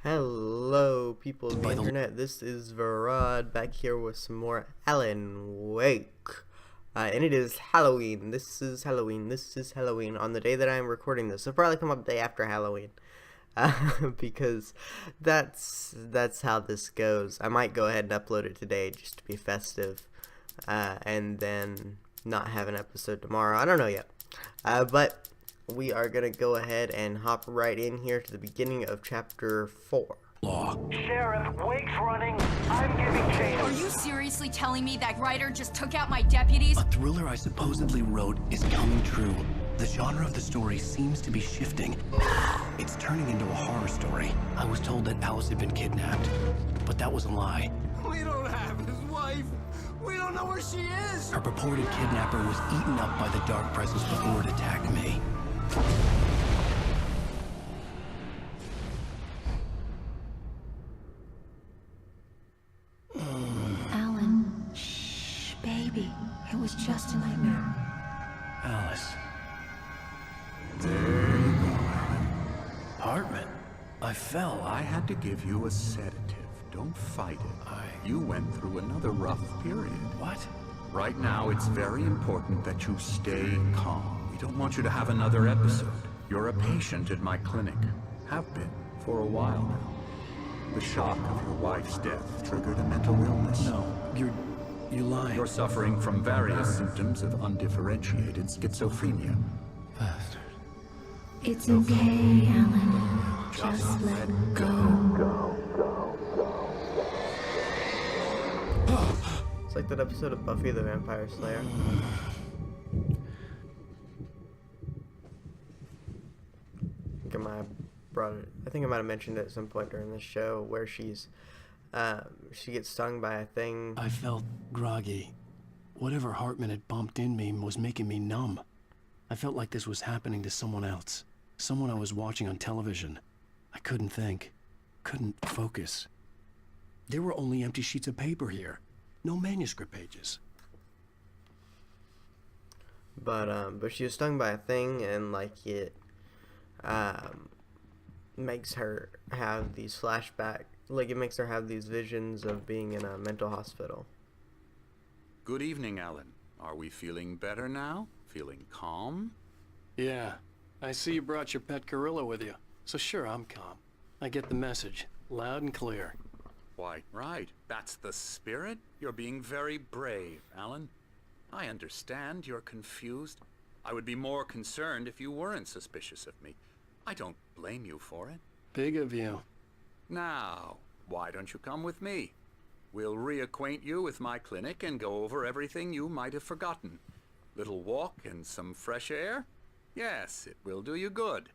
Hello, people of the internet. This is Varod back here with some more Alan Wake. And it is Halloween. This is Halloween on the day that I am recording this. It'll probably come up the day after Halloween. Because that's how this goes. I might go ahead and upload it today just to be festive. And then not have an episode tomorrow. I don't know yet. But we are going to go ahead and hop right in here to the beginning of chapter 4. Sheriff, Wake's running. I'm giving chase. Are you seriously telling me that writer just took out my deputies? A thriller I supposedly wrote is coming true. The genre of the story seems to be shifting. It's turning into a horror story. I was told that Alice had been kidnapped, but that was a lie. We don't have his wife. We don't know where she is. Her purported kidnapper was eaten up by the dark presence before it attacked me. Alan, shh, baby. It was just a nightmare. Alice. There you go, Alan. Hartman. I fell. I had to give you a sedative. Don't fight it. You went through another rough period. What? Right now, it's very important that you stay calm. We don't want you to have another episode. You're a patient at my clinic. Have been for a while now. The shock of your wife's death triggered a mental illness. No, you're lying. You're suffering from various symptoms of undifferentiated schizophrenia. Bastard. It's okay, Alan. Just let go. It's like that episode of Buffy the Vampire Slayer. I think I might have mentioned it at some point during this show where she gets stung by a thing. I felt groggy. Whatever Hartman had bumped in me was making me numb. I felt like this was happening to someone else. Someone I was watching on television. I couldn't think. Couldn't focus. There were only empty sheets of paper here. No manuscript pages. But she was stung by a thing, and like it makes her have these it makes her have these visions of being in a mental hospital. Good evening, Alan. Are we feeling better now? Feeling calm? Yeah. I see you brought your pet gorilla with you. So sure, I'm calm. I get the message. Loud and clear. Why, right. That's the spirit. You're being very brave, Alan. I understand you're confused. I would be more concerned if you weren't suspicious of me. I don't blame you for it. Big of you. Now, why don't you come with me? We'll reacquaint you with my clinic and go over everything you might have forgotten. Little walk and some fresh air? Yes, it will do you good.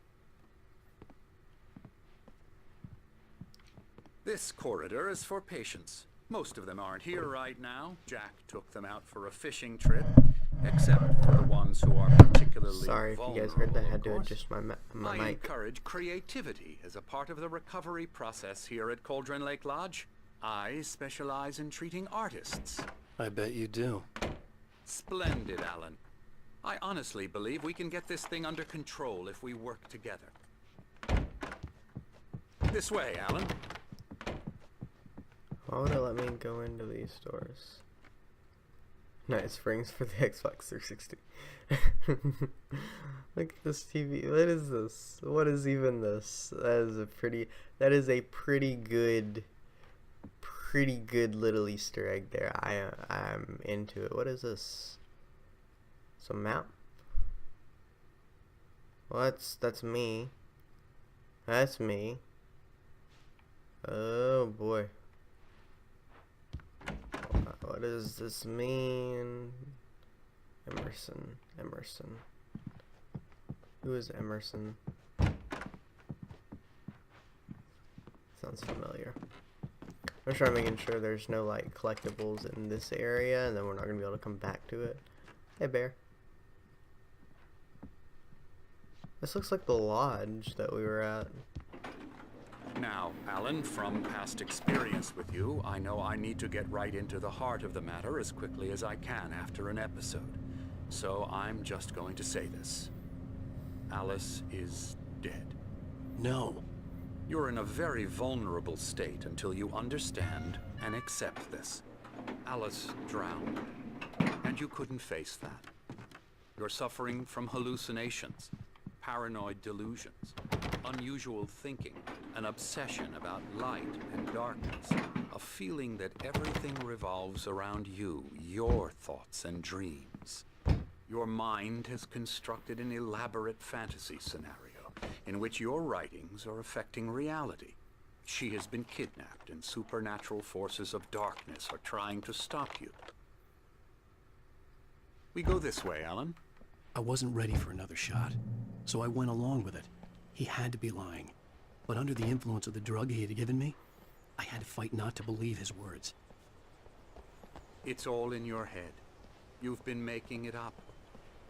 This corridor is for patients. Most of them aren't here right now. Jack took them out for a fishing trip, except for the ones who are particularly Sorry if vulnerable. you guys heard that. I had to of course. adjust my I mic. encourage creativity as a part of the recovery process here at Cauldron Lake Lodge. I specialize in treating artists. I bet you do. Splendid, Alan. I honestly believe we can get this thing under control if we work together. This way, Alan. Why would it let me go into these stores? Nice springs for the Xbox 360. Look at this TV. What is this? What is even this? That is a pretty good little Easter egg there. I'm into it. What is this? Some map? Well, that's me. That's me. Oh boy. What does this mean? Emerson. Who is Emerson? Sounds familiar. I'm trying making sure there's no like collectibles in this area, and then we're not gonna be able to come back to it. Hey, bear. This looks like the lodge that we were at. Now, Alan, from past experience with you, I know I need to get right into the heart of the matter as quickly as I can after an episode. So I'm just going to say this. Alice is dead. No. You're in a very vulnerable state until you understand and accept this. Alice drowned, and you couldn't face that. You're suffering from hallucinations, paranoid delusions, unusual thinking, an obsession about light and darkness, a feeling that everything revolves around you, your thoughts and dreams. Your mind has constructed an elaborate fantasy scenario in which your writings are affecting reality. She has been kidnapped, and supernatural forces of darkness are trying to stop you. We go this way, Alan. I wasn't ready for another shot, so I went along with it. He had to be lying. But under the influence of the drug he had given me, I had to fight not to believe his words. It's all in your head. You've been making it up.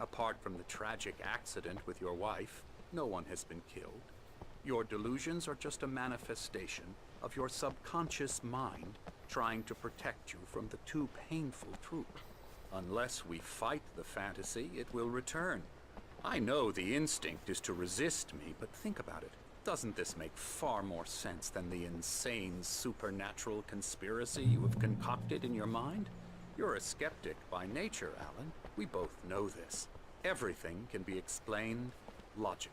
Apart from the tragic accident with your wife, no one has been killed. Your delusions are just a manifestation of your subconscious mind trying to protect you from the too painful truth. Unless we fight the fantasy, it will return. I know the instinct is to resist me, but think about it. Doesn't this make far more sense than the insane supernatural conspiracy you have concocted in your mind? You're a skeptic by nature, Alan. We both know this. Everything can be explained logically.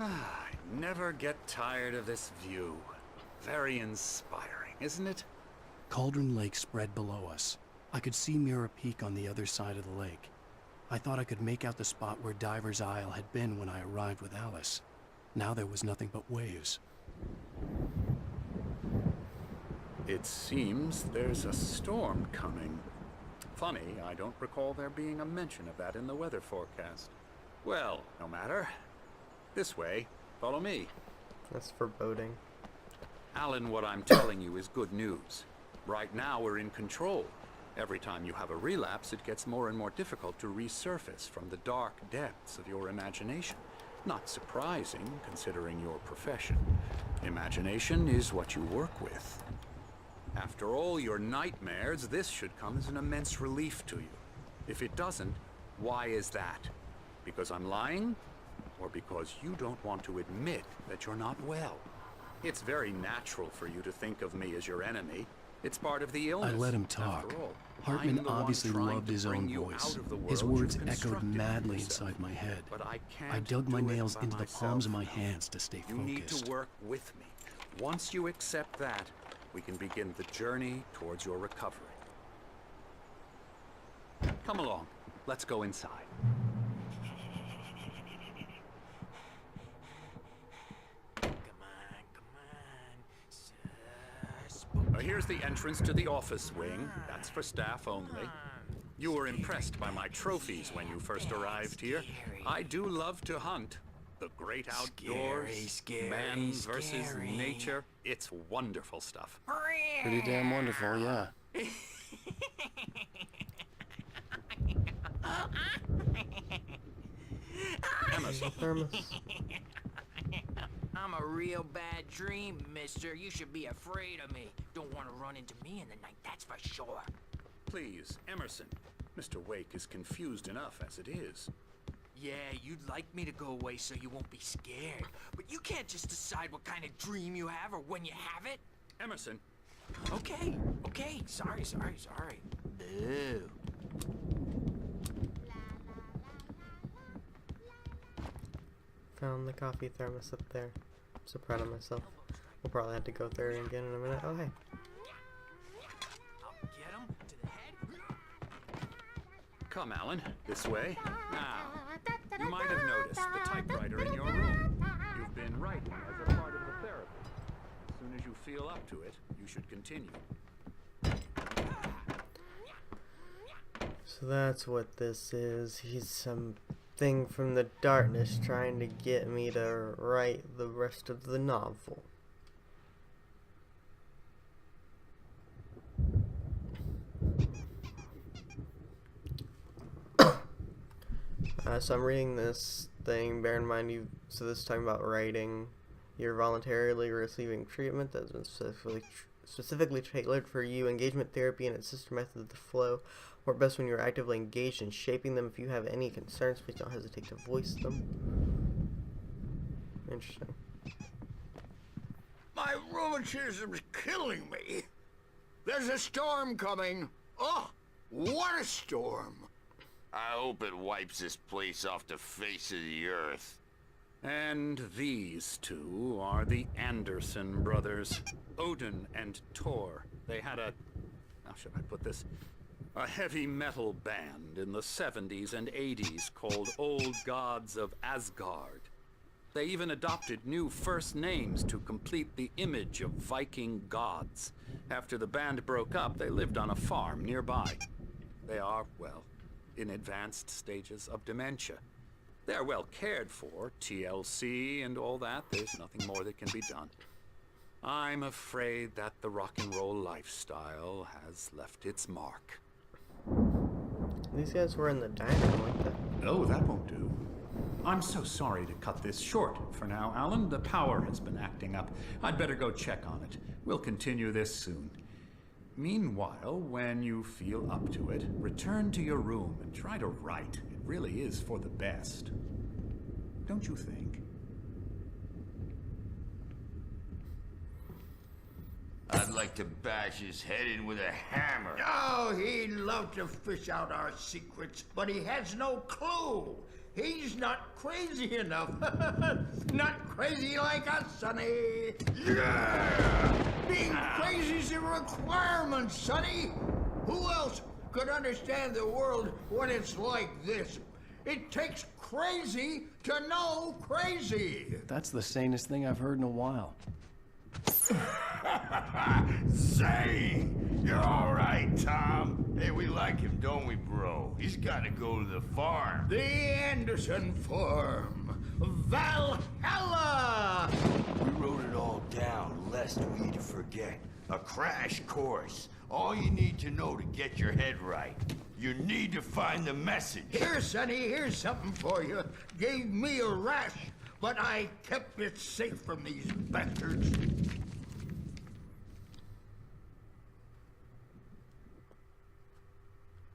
I never get tired of this view. Very inspiring, isn't it? Cauldron Lake spread below us. I could see Mirror Peak on the other side of the lake. I thought I could make out the spot where Diver's Isle had been when I arrived with Alice. Now there was nothing but waves. It seems there's a storm coming. Funny, I don't recall there being a mention of that in the weather forecast. Well, no matter. This way. Follow me. That's foreboding. Alan, what I'm telling you is good news. Right now we're in control. Every time you have a relapse, it gets more and more difficult to resurface from the dark depths of your imagination. Not surprising, considering your profession. Imagination is what you work with. After all your nightmares, this should come as an immense relief to you. If it doesn't, why is that? Because I'm lying? Or because you don't want to admit that you're not well? It's very natural for you to think of me as your enemy. It's part of the illness. I let him talk. After all, Hartman I'm the one obviously trying loved to his bring own you voice. out of the His world words you've echoed constructed madly yourself. inside my head. But I can't I dug my do it nails by into the myself. palms of my hands to stay You need focused. to work with me. Once you accept that, we can begin the journey towards your recovery. Come along. Let's go inside. Here's the entrance to the office wing. That's for staff only. You were impressed by my trophies when you first arrived here. I do love to hunt. The great outdoors, man versus nature. It's wonderful stuff. Pretty damn wonderful, yeah. Thermos. I'm a real bad dream, mister. You should be afraid of me. Don't want to run into me in the night, that's for sure. Please, Emerson. Mr. Wake is confused enough as it is. Yeah, you'd like me to go away so you won't be scared. But you can't just decide what kind of dream you have or when you have it. Emerson, Okay, sorry. Boo. Found the coffee thermos up there. I'm so proud of myself. We'll probably have to go there again in a minute. Oh, hey. I'll get him to the head. come, Alan. This way. Now, you might have noticed the typewriter in your room. You've been writing as a part of the therapy. As soon as you feel up to it, you should continue. So that's what this is. He's something from the darkness trying to get me to write the rest of the novel. So I'm reading this thing. Bear in mind, so this is talking about writing. You're voluntarily receiving treatment that's been specifically tailored for you. Engagement therapy and its sister method of the flow work best when you're actively engaged in shaping them. If you have any concerns, please don't hesitate to voice them. Interesting. My rheumatism's killing me. There's a storm coming. Oh, what a storm. I hope it wipes this place off the face of the earth. And these two are the Anderson brothers, Odin and Thor. They had how should I put this? A heavy metal band in the 70s and 80s called Old Gods of Asgard. They even adopted new first names to complete the image of Viking gods. After the band broke up, they lived on a farm nearby. They are, well, in advanced stages of dementia. They're well cared for, TLC and all that. There's nothing more that can be done. I'm afraid that the rock and roll lifestyle has left its mark. These guys were in the diner, weren't they? Oh, that won't do. I'm so sorry to cut this short for now, Alan. The power has been acting up. I'd better go check on it. We'll continue this soon. Meanwhile, when you feel up to it, return to your room and try to write. It really is for the best. Don't you think? I'd like to bash his head in with a hammer. Oh, he'd love to fish out our secrets, but he has no clue. He's not crazy enough. Not crazy like us, Sonny. Yeah! Being crazy's a requirement, Sonny. Who else could understand the world when it's like this? It takes crazy to know crazy. That's the sanest thing I've heard in a while. Zane! You're all right, Tom. Hey, we like him, don't we, bro? He's got to go to the farm. The Anderson Farm. Valhalla! We wrote it all down, lest we forget. A crash course. All you need to know to get your head right. You need to find the message. Here, Sonny, here's something for you. Gave me a rash, but I kept it safe from these bastards.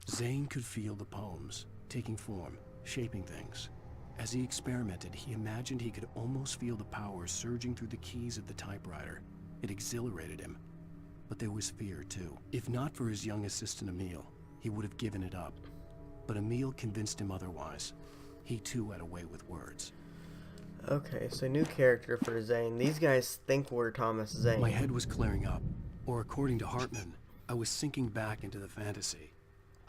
Zane could feel the poems, taking form, shaping things. As he experimented, he imagined he could almost feel the power surging through the keys of the typewriter. It exhilarated him. But there was fear, too. If not for his young assistant Emil, he would have given it up. But Emil convinced him otherwise. He too had a way with words. Okay, so new character for Zane. These guys think we're Thomas Zane. My head was clearing up, or according to Hartman, I was sinking back into the fantasy.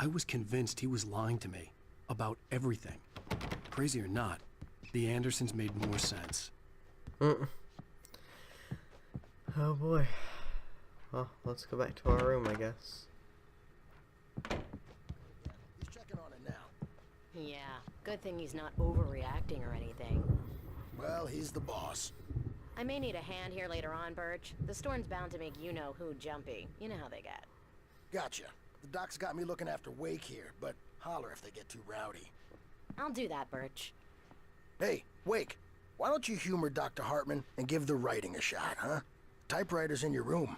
I was convinced he was lying to me about everything. Crazy or not, the Andersons made more sense. Oh boy. Well, let's go back to our room, I guess. He's checking on it now. Yeah, good thing he's not overreacting or anything. Well, he's the boss. I may need a hand here later on, Birch. The storm's bound to make you-know-who jumpy. You know how they get. Gotcha. The doc's got me looking after Wake here, but holler if they get too rowdy. I'll do that, Birch. Hey, Wake, why don't you humor Dr. Hartman and give the writing a shot, huh? Typewriter's in your room.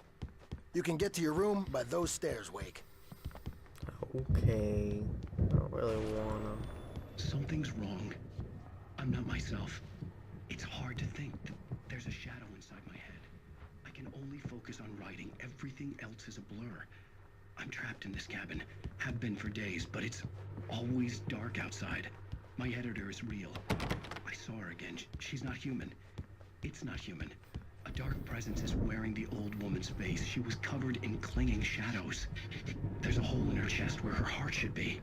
You can get to your room by those stairs, Wake. Okay. I don't really wanna. Something's wrong. I'm not myself. It's hard to think. There's a shadow inside my head. I can only focus on writing. Everything else is a blur. I'm trapped in this cabin. Have been for days, but it's always dark outside. My editor is real. I saw her again. She's not human. It's not human. A dark presence is wearing the old woman's face. She was covered in clinging shadows. There's a hole in her chest where her heart should be.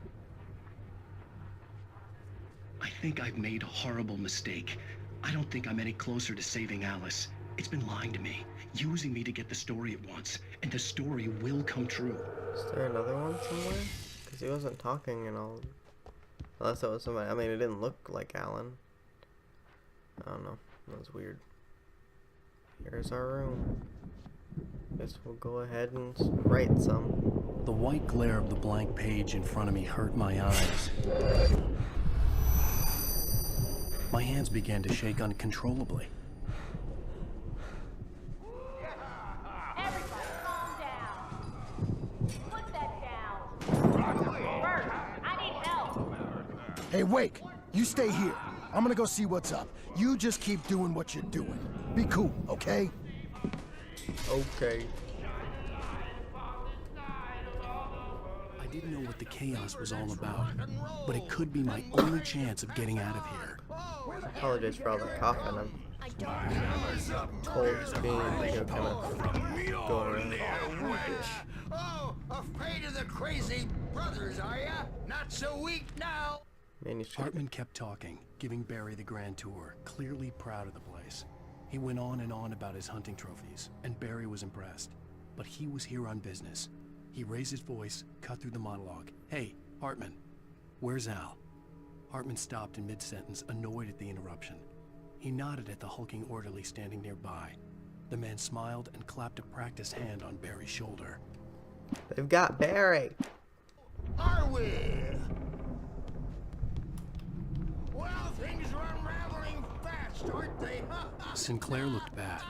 I think I've made a horrible mistake. I don't think I'm any closer to saving Alice. It's been lying to me, using me to get the story it wants, and the story will come true. Is there another one somewhere? Because he wasn't talking and all. Unless that was somebody. I mean, it didn't look like Alan. I don't know. That was weird. Here's our room. Guess we'll go ahead and write some. The white glare of the blank page in front of me hurt my eyes. My hands began to shake uncontrollably. Everybody, calm down. Put that down. Bert, I need help. Hey, Wake, you stay here. I'm gonna go see what's up. You just keep doing what you're doing. Be cool, okay? Okay. I didn't know what the chaos was all about, but it could be my only chance of getting out of here. I apologize for all the coughing. I'm cold being, you know, kind of going around. Oh, afraid of the crazy brothers, are ya? Not so weak now. Manuscript. Hartman kept talking, giving Barry the grand tour, clearly proud of the place. He went on and on about his hunting trophies, and Barry was impressed. But he was here on business. He raised his voice, cut through the monologue. Hey, Hartman, where's Al? Hartman stopped in mid-sentence, annoyed at the interruption. He nodded at the hulking orderly standing nearby. The man smiled and clapped a practiced hand on Barry's shoulder. They've got Barry. Are we? Well, things are unraveling fast, aren't they? Sinclair looked bad.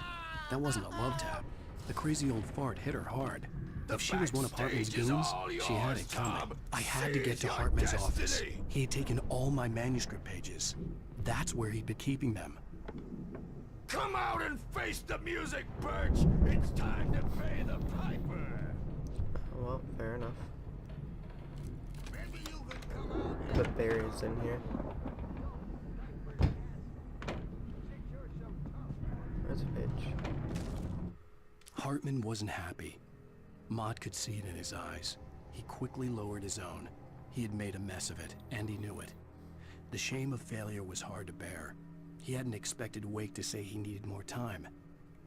That wasn't a love tap. The crazy old fart hit her hard. If she was one of Hartman's goons, she had it coming. I had to get to Hartman's office. He had taken all my manuscript pages. That's where he'd been keeping them. Come out and face the music, Birch! It's time to pay the piper! Well, fair enough. Put Barry's in here. Where's the page? Hartman wasn't happy. Mott could see it in his eyes. He quickly lowered his own. He had made a mess of it, and he knew it. The shame of failure was hard to bear. He hadn't expected Wake to say he needed more time,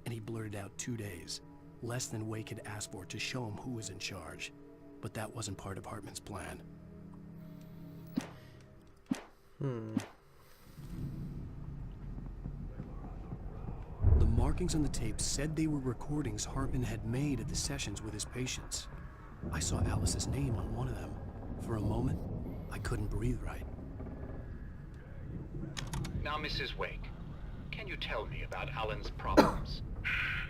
and he blurted out 2 days, less than Wake had asked for to show him who was in charge. But that wasn't part of Hartman's plan. The markings on the tape said they were recordings Hartman had made at the sessions with his patients. I saw Alice's name on one of them. For a moment, I couldn't breathe right. Now, Mrs. Wake, can you tell me about Alan's problems?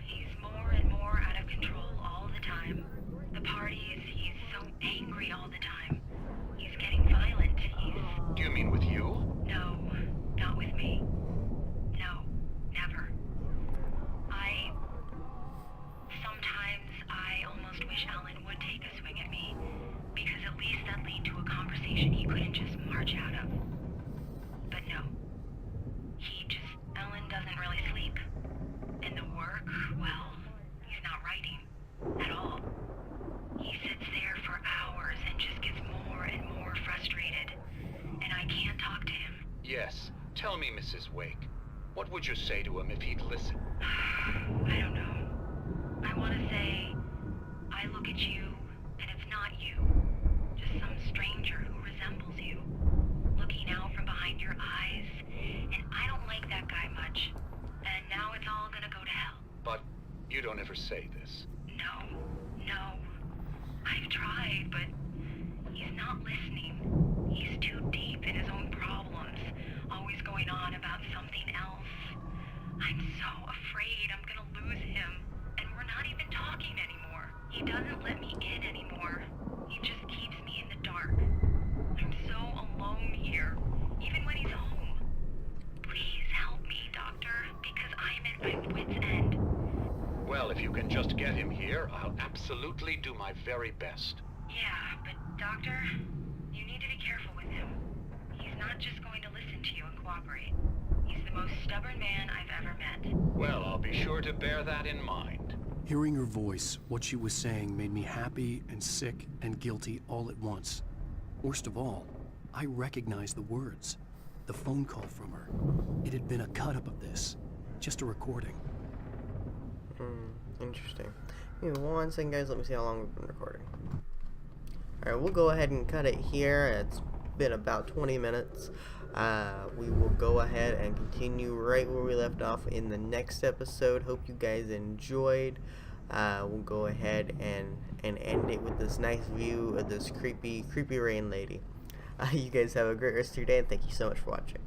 He's more and more out of control all the time. The parties, he's so angry all the time. He's getting violent. Do you mean with you? No, not with me. No, never. Sometimes I almost wish Alan would take a swing at me, because at least that'd lead to a conversation he couldn't just march out of. But no. Alan doesn't really sleep. And the work, well, he's not writing at all. He sits there for hours and just gets more and more frustrated. And I can't talk to him. Yes. Tell me, Mrs. Wake. What would you say to him if he'd listen? I don't know. I want to say, I look at you, and it's not you. Just some stranger who resembles you. Looking out from behind your eyes. And I don't like that guy much. And now it's all gonna go to hell. But you don't ever say this. No. I've tried, but he's not listening. He's too deep in his own problems, always going on about something else. I'm so afraid I'm gonna lose him, and we're not even talking anymore. He doesn't let me in anymore. He just keeps me in the dark. I'm so alone here, even when he's home. Please help me, Doctor, because I'm at my wit's end. Well, if you can just get him here, I'll absolutely do my very best. Yeah, but Doctor, you need to be careful with him. He's not just going to listen to you and cooperate. He's the most stubborn man I've ever met. Well, I'll be sure to bear that in mind. Hearing her voice, what she was saying made me happy and sick and guilty all at once. Worst of all, I recognized the words. The phone call from her. It had been a cut-up of this. Just a recording. Interesting. Give me 1 second, guys. Let me see how long we've been recording. Alright, we'll go ahead and cut it here. It's been about 20 minutes. We will go ahead and continue right where we left off in the next episode. Hope you guys enjoyed. We'll go ahead and end it with this nice view of this creepy rain lady. You guys have a great rest of your day, and thank you so much for watching.